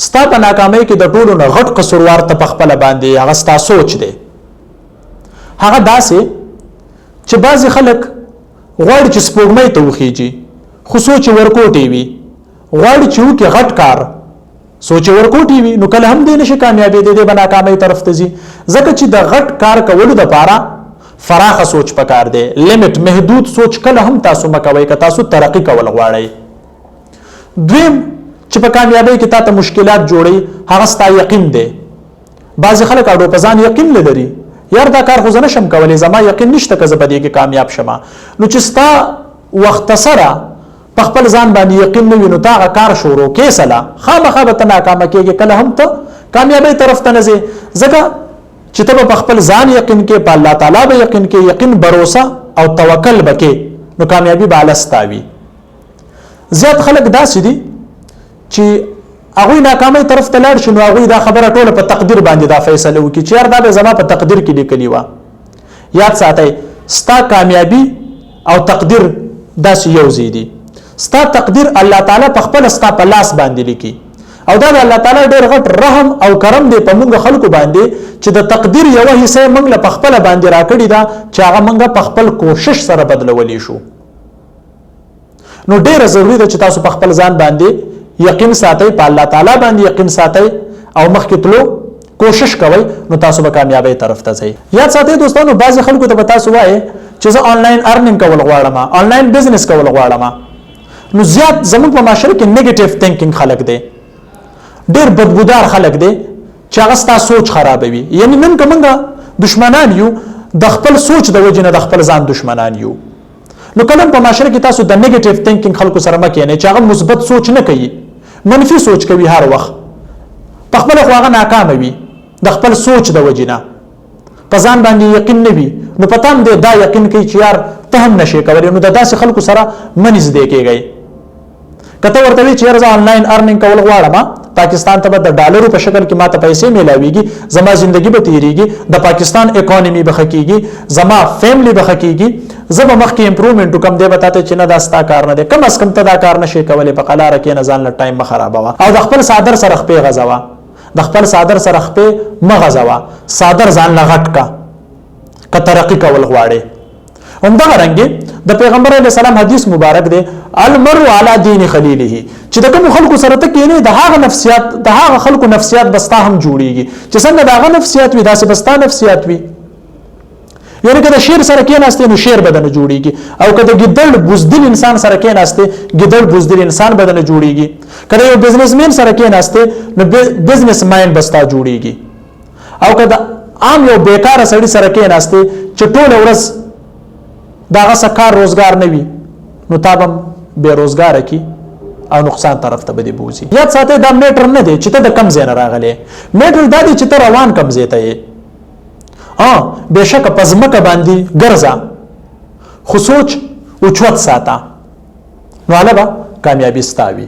ستا په ناکامۍ کې د ټولو نه غټ قصوروار ته په خپله باندې هغه ستا سوچ دی. هغه داسې چې بعضې خلک غواړي چې سپوږمۍ ته وخیږي خو سوچ یې ورکوټې وي، غواړي چې وکړي غټ کار سوچ یې ورکوټې وي، نو کله هم دی نشي کامیابېدی، دی به ناکامۍ طرف ته ځي. ځکه چې د غټ کار کولو دپاره فراخه سوچ پکار دی، لیمټ محدود سوچ کله هم تاسو مه کوئ که تاسو ترقي کول غواړئ. دویم چې په کامیابۍ کې تاته مشکلات جوړي هغه ستا یقین دی. بعضې خلک اډو په ځان یقین نه لري، یار دا کار خو زه نشم کولی، زما یقین نشته که زه په دې کې کامیاب شمه. نو چې ستا وختصره په خپل ځان باندې یقین نه وي نو تا هغه کار شروع کې سله خامخا به ته ناکامه کېږي، کله هم ته کامیابۍ طرف ته نه ځې. ځکه چې ته به په خپل ځان یقین کې، په الله تعالی به یقین کې، یقین بروسه او توکل به کې، نو کامیابي به هله ستا وي. زیات خلک داسې دي چې هغوی ناکامۍ طرف ته لاړ شي نو هغوی دا خبره ټوله په تقدیر باندې دا فیصله وکړي چې یار دا به زما په تقدیر کې لیکلي وه. یاد ساتئ ستا کامیابي او تقدیر داسې یو ځای دي. ستا تقدیر الله تعالی په خپله ستا په لاس باندې لیکي، او دا د الله تعالی ډېر غټ رحم او کرم دی په موږ خلکو باندې چې د تقدیر یوه حصه موږ له په خپله باندې راکړې ده چې هغه موږ په خپل کوشش سره بدلولی شو. نو ډېره ضروري ده چې تاسو په خپل ځان باندې یقین ساتئ، په الله تعالی باندې یقین ساتئ او مخکې تلو کوشش کوئ، نو تاسو به کامیابۍ طرف ته ځئ. یاد ساتئ دوستانو، بعضې خلکو ته به تاسو وایئ چې زه آنلاین ارنینګ کول غواړم، آنلاین بزنس کول غواړم. نو زیات زموږ په معاشره کې نیگیټیو تھینکینګ خلک دی، ډېر بدبودار خلک دی چې هغه ستا سوچ خرابوي. یعنی نن که موږ دشمنان یو د خپل سوچ د وجې نه د خپل ځان دشمنان یو. نو کله په معاشره کې تاسو د نیگیټیو تھینکینګ خلکو سره مه کښېنئ چې هغه مثبت سوچ نه کوي، منفي سوچ کوي هر وخت، په خپله خو هغه ناکامه وي د خپل سوچ د وجې نه، په ځان باندې یقین نه وي. نو په تا هم دی دا یقین کوي چې یار ته هم نشې کولی، نو د داسې خلکو سره مه نږدې کېږئ. که ته ورته وایې چې یار زه آنلاین ارنینګ کول غواړم، پاکستان ته به د ډالرو په شکل کې ماته پیسې میلاویږي، زما زندگی به تیریږي، د پاکستان اکانومي به ښه کېږي، زما فیملی به ښه کېږي، زه به مخکې امپروومنټ وکړم، دی به تا ته چې نه دا ستا کار نه دی، کم از کم ته دا کار نشې کولی، په قلاره کښېنه ځان له ټایم مه خرابوه او د خپل څادر سره خپې غځوه، د خپل څادر سره خپې مه غځوه، څادر ځان له غټ کا که ترقي کول غواړې. همدغه رنګې د پیغمبر علیه السلام حدیث مبارک دی المرء علی دین خلیله، چې د کوم خلکو سره ته کېنې د هغه نفسیات د هغه خلکو نفسیات بستا هم جوړیږي، چې څنګه د هغه نفسیات وي داسې بستا نفسیات وي. یعنی که د شیر سره کېناستې نو شیر بدن جوړیږي، او که د ګیدړ بزدل انسان سره کېناستې ګیدړ بزدل انسان بدن جوړیږي، که د یو بزنسمین سره کېناستې نو بزنس ماین بستا جوړیږي، او که د عام یو بیکاره سړي سره کېناستې چې ټوله ورځ د هغه څه کار روزګار نه وي نو تا به هم بېروزګاره کي او نقصان طرف ته به دې بوځي. یاد ساتئ دا میټر نه دی چې ته د کم ځای نه راغلی، میټر دا دی چې ته روان کم ځای ته یې. بېشکه په ځمکه باندې ګرځه خو سوچ اوچوت ساته، نو هله به کامیابي ستا وي.